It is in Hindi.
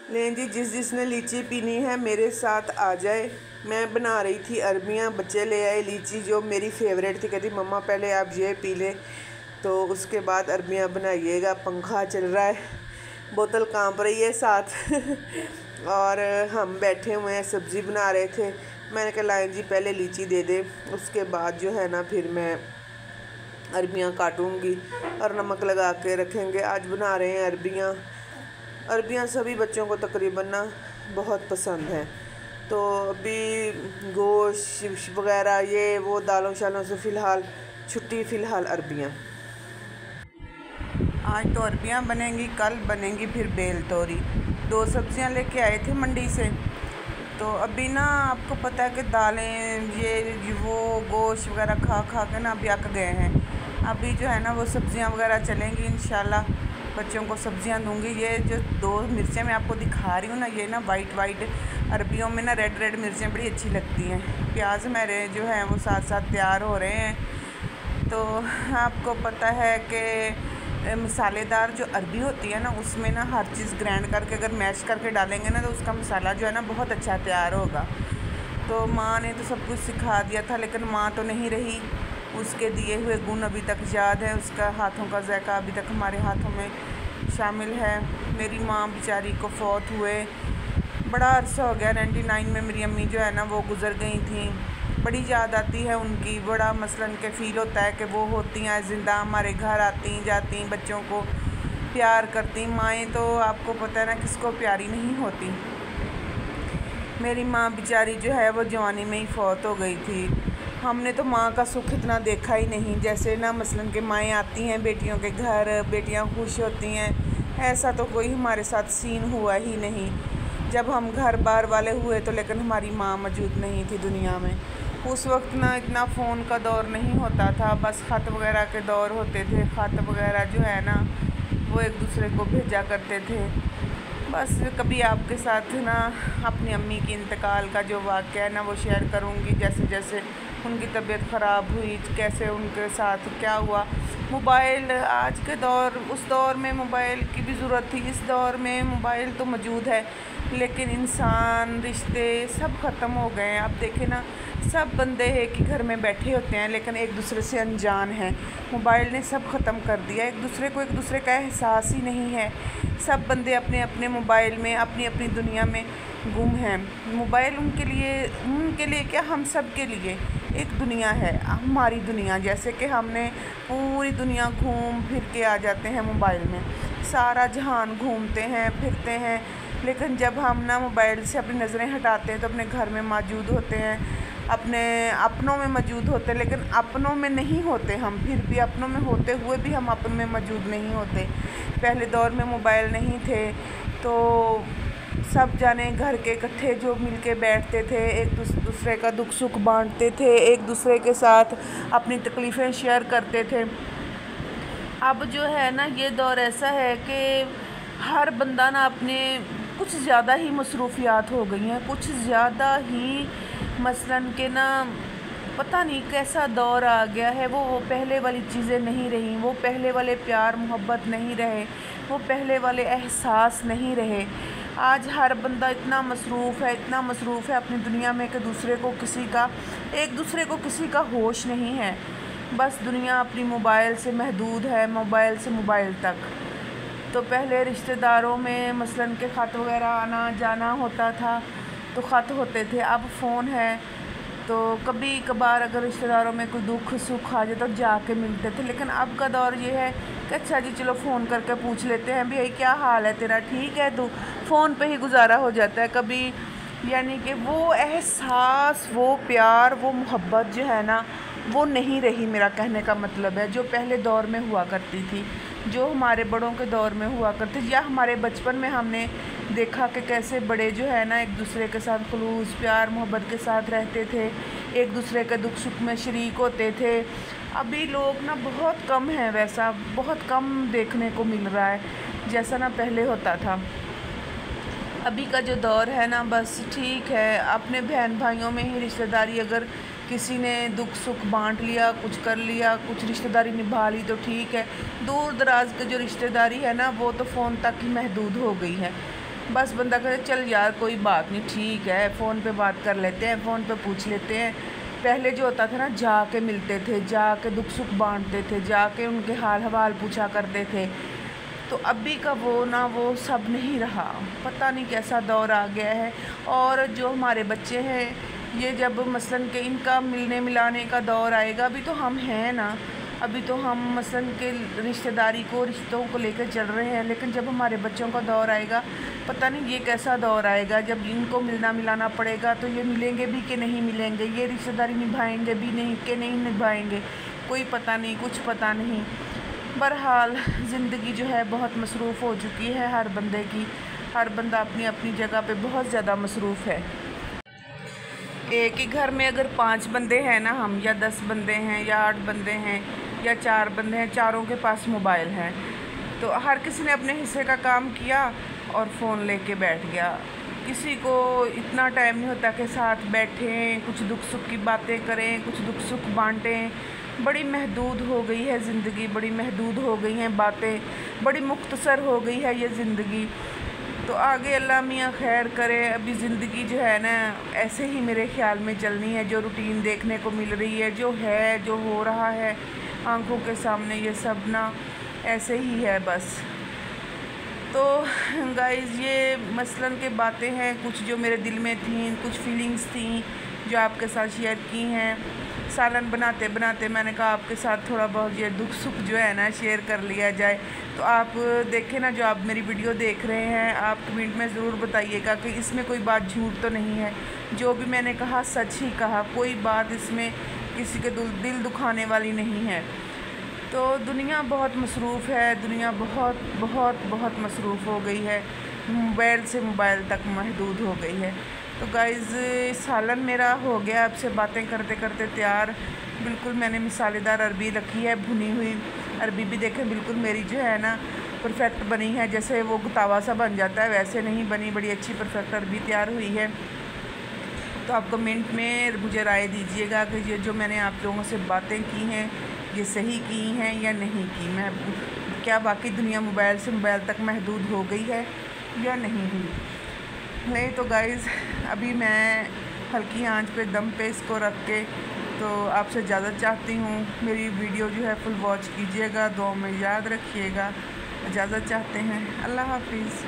लें जी, जिसने लीची पीनी है मेरे साथ आ जाए। मैं बना रही थी अरबियाँ, बच्चे ले आए लीची जो मेरी फेवरेट थी। कहती मम्मा पहले आप ये पी लें तो उसके बाद अरबियाँ बनाइएगा। पंखा चल रहा है, बोतल कांप रही है साथ और हम बैठे हुए हैं, सब्ज़ी बना रहे थे। मैंने कहा लाएं जी पहले लीची दे दे, उसके बाद जो है ना फिर मैं अरबियाँ काटूँगी और नमक लगा के रखेंगे। आज बना रहे हैं अरबियाँ। अरबियाँ सभी बच्चों को तकरीबन ना बहुत पसंद है। तो अभी गोश्त वगैरह ये वो दालों शालों से फ़िलहाल छुट्टी, फ़िलहाल अरबियाँ। आज तो अरबियाँ बनेंगी, कल बनेंगी फिर बेल तोरी। 2 सब्जियाँ लेके आए थे मंडी से। तो अभी ना आपको पता है कि दालें ये वो गोश्त वगैरह खा खा के ना अभी अक गए हैं। अभी जो है ना वो सब्जियां वगैरह चलेंगी इंशाल्लाह, बच्चों को सब्जियां दूंगी। ये जो 2 मिर्चें मैं आपको दिखा रही हूँ ना, ये ना वाइट अरबियों में ना रेड मिर्चें बड़ी अच्छी लगती हैं। प्याज मेरे जो है वो साथ साथ तैयार हो रहे हैं। तो आपको पता है कि मसालेदार जो अरबी होती है ना, उसमें ना हर चीज़ ग्राइंड करके अगर मैश करके डालेंगे ना तो उसका मसाला जो है ना बहुत अच्छा तैयार होगा। तो माँ ने तो सब कुछ सिखा दिया था, लेकिन माँ तो नहीं रही। उसके दिए हुए गुण अभी तक याद है, उसका हाथों का जायका अभी तक हमारे हाथों में शामिल है। मेरी माँ बेचारी को फौत हुए बड़ा अरसा हो गया। 99 में मेरी अम्मी जो है ना वो गुज़र गई थी। बड़ी याद आती है उनकी, बड़ा मसलन के फ़ील होता है कि वो होती हैं ज़िंदा, हमारे घर आती जाती, बच्चों को प्यार करती। माएँ तो आपको पता है ना किसको प्यारी नहीं होती। मेरी माँ बेचारी जो है वो जवानी में ही फौत हो गई थी। हमने तो माँ का सुख इतना देखा ही नहीं। जैसे ना मसलन के माएँ आती हैं बेटियों के घर, बेटियाँ खुश होती हैं, ऐसा तो कोई हमारे साथ सीन हुआ ही नहीं। जब हम घर बार वाले हुए तो लेकिन हमारी माँ मौजूद नहीं थी दुनिया में। उस वक्त ना इतना फ़ोन का दौर नहीं होता था, बस ख़त वगैरह के दौर होते थे। ख़त वगैरह जो है ना वो एक दूसरे को भेजा करते थे। बस कभी आपके साथ ना अपनी अम्मी की इंतकाल का जो वाक़या है ना वो शेयर करूँगी, जैसे जैसे उनकी तबीयत ख़राब हुई, कैसे उनके साथ क्या हुआ। मोबाइल आज के दौर, उस दौर में मोबाइल की भी ज़रूरत थी, इस दौर में मोबाइल तो मौजूद है लेकिन इंसान, रिश्ते सब ख़त्म हो गए हैं। आप देखें ना, सब बंदे एक ही घर में बैठे होते हैं लेकिन एक दूसरे से अनजान हैं। मोबाइल ने सब ख़त्म कर दिया, एक दूसरे को एक दूसरे का एहसास ही नहीं है। सब बंदे अपने अपने मोबाइल में, अपनी अपनी दुनिया में गुम हैं। मोबाइल उनके लिए क्या, हम सब के लिए एक दुनिया है, हमारी दुनिया। जैसे कि हमने पूरी दुनिया घूम फिर के आ जाते हैं मोबाइल में, सारा जहान घूमते हैं फिरते हैं, लेकिन जब हम ना मोबाइल से अपनी नज़रें हटाते हैं तो अपने घर में मौजूद होते हैं, अपने अपनों में मौजूद होते हैं, लेकिन अपनों में नहीं होते हम। फिर भी अपनों में होते हुए भी हम अपन में मौजूद नहीं होते। पहले दौर में मोबाइल नहीं थे तो सब जाने घर के इकट्ठे जो मिलके बैठते थे, एक दूसरे का दुख सुख बांटते थे, एक दूसरे के साथ अपनी तकलीफ़ें शेयर करते थे। अब जो है ना ये दौर ऐसा है कि हर बंदा ना अपने कुछ ज़्यादा ही मसरूफियात हो गई हैं, कुछ ज़्यादा ही मसलन के ना पता नहीं कैसा दौर आ गया है। वो पहले वाली चीज़ें नहीं रहीं, वो पहले वाले प्यार मोहब्बत नहीं रहे, वो पहले वाले एहसास नहीं रहे। आज हर बंदा इतना मसरूफ़ है अपनी दुनिया में कि एक दूसरे को किसी का होश नहीं है। बस दुनिया अपनी मोबाइल से महदूद है, मोबाइल से मोबाइल तक। तो पहले रिश्तेदारों में मसलन के ख़त वगैरह आना जाना होता था तो ख़त होते थे, अब फ़ोन है तो कभी कभार अगर रिश्तेदारों में कोई दुख सुख आ जाए तो जाके मिलते थे। लेकिन अब का दौर ये है कि अच्छा जी चलो फ़ोन करके पूछ लेते हैं भाई क्या हाल है तेरा, ठीक है, तो फ़ोन पे ही गुजारा हो जाता है कभी। यानी कि वो एहसास, वो प्यार, वो मोहब्बत जो है ना वो नहीं रही। मेरा कहने का मतलब है जो पहले दौर में हुआ करती थी, जो हमारे बड़ों के दौर में हुआ करती थी, या हमारे बचपन में हमने देखा कि कैसे बड़े जो है ना एक दूसरे के साथ खुलूस प्यार मोहब्बत के साथ रहते थे, एक दूसरे के दुख सुख में शरीक होते थे। अभी लोग ना बहुत कम हैं, वैसा बहुत कम देखने को मिल रहा है जैसा ना पहले होता था। अभी का जो दौर है ना बस ठीक है, अपने बहन भाइयों में ही रिश्तेदारी, अगर किसी ने दुख सुख बांट लिया, कुछ कर लिया, कुछ रिश्तेदारी निभा ली तो ठीक है। दूर दराज की जो रिश्तेदारी है ना वो तो फ़ोन तक ही महदूद हो गई है। बस बंदा कहता चल यार कोई बात नहीं, ठीक है, फ़ोन पे बात कर लेते हैं, फ़ोन पे पूछ लेते हैं। पहले जो होता था ना, जाके मिलते थे, जाके दुख सुख बांटते थे, जाके उनके हाल हवाल पूछा करते थे। तो अभी का वो ना, वो सब नहीं रहा। पता नहीं कैसा दौर आ गया है। और जो हमारे बच्चे हैं, ये जब मसलन के इनका मिलने मिलाने का दौर आएगा, अभी तो हम हैं ना, अभी तो हम मसलन के रिश्तेदारी को, रिश्तों को लेकर चल रहे हैं। लेकिन जब हमारे बच्चों का दौर आएगा, पता नहीं ये कैसा दौर आएगा, जब इनको मिलना मिलाना पड़ेगा तो ये मिलेंगे भी कि नहीं मिलेंगे, ये रिश्तेदारी निभाएंगे भी नहीं कि नहीं निभाएंगे, कोई पता नहीं, कुछ पता नहीं। बहरहाल ज़िंदगी जो है बहुत मसरूफ़ हो चुकी है हर बंदे की। हर बंदा अपनी अपनी जगह पे बहुत ज़्यादा मसरूफ़ है। एक ही घर में अगर 5 बंदे हैं ना हम, या 10 बंदे हैं, या 8 बंदे हैं, या 4 बंदे हैं, चारों के पास मोबाइल है, तो हर किसी ने अपने हिस्से का काम किया और फ़ोन लेके बैठ गया। किसी को इतना टाइम नहीं होता कि साथ बैठें, कुछ दुख सुख की बातें करें, कुछ दुख सुख बांटें। बड़ी महदूद हो गई है ज़िंदगी, बड़ी महदूद हो गई हैं बातें, बड़ी मुख्तसर हो गई है ये ज़िंदगी। तो आगे अल्लाह मियाँ खैर करे। अभी ज़िंदगी जो है ना, ऐसे ही मेरे ख़्याल में चलनी है। जो रूटीन देखने को मिल रही है, जो है, जो हो रहा है आंखों के सामने, ये सब ना ऐसे ही है बस। तो गाइज़, ये मसलन के बातें हैं कुछ जो मेरे दिल में थी, कुछ फीलिंग्स थी जो आपके साथ शेयर की हैं। सालन बनाते बनाते मैंने कहा आपके साथ थोड़ा बहुत ये दुख सुख जो है ना शेयर कर लिया जाए। तो आप देखें ना, जो आप मेरी वीडियो देख रहे हैं, आप कमेंट में ज़रूर बताइएगा कि इसमें कोई बात झूठ तो नहीं है। जो भी मैंने कहा सच ही कहा, कोई बात इसमें किसी के दिल दुखाने वाली नहीं है। तो दुनिया बहुत मसरूफ़ है, दुनिया बहुत बहुत बहुत मसरूफ़ हो गई है, मोबाइल से मोबाइल तक महदूद हो गई है। तो गाइज़, सालन मेरा हो गया आपसे बातें करते करते तैयार। बिल्कुल मैंने मिसालेदार अरबी रखी है, भुनी हुई अरबी भी देखें बिल्कुल मेरी जो है ना परफेक्ट बनी है। जैसे वो गुतावा सा बन जाता है वैसे नहीं बनी, बड़ी अच्छी परफेक्ट अरबी तैयार हुई है। तो आप कमेंट में मुझे राय दीजिएगा कि ये जो मैंने आप लोगों से बातें की हैं, ये सही की हैं या नहीं की। मैं क्या वाकई दुनिया मोबाइल से मोबाइल तक महदूद हो गई है या नहीं हुई? नहीं तो गाइज़, अभी मैं हल्की आंच पे दम पे इसको रख के तो आपसे इजाज़त चाहती हूँ। मेरी वीडियो जो है फुल वॉच कीजिएगा, दुआ में याद रखिएगा। इजाज़त चाहते हैं, अल्लाह हाफिज़।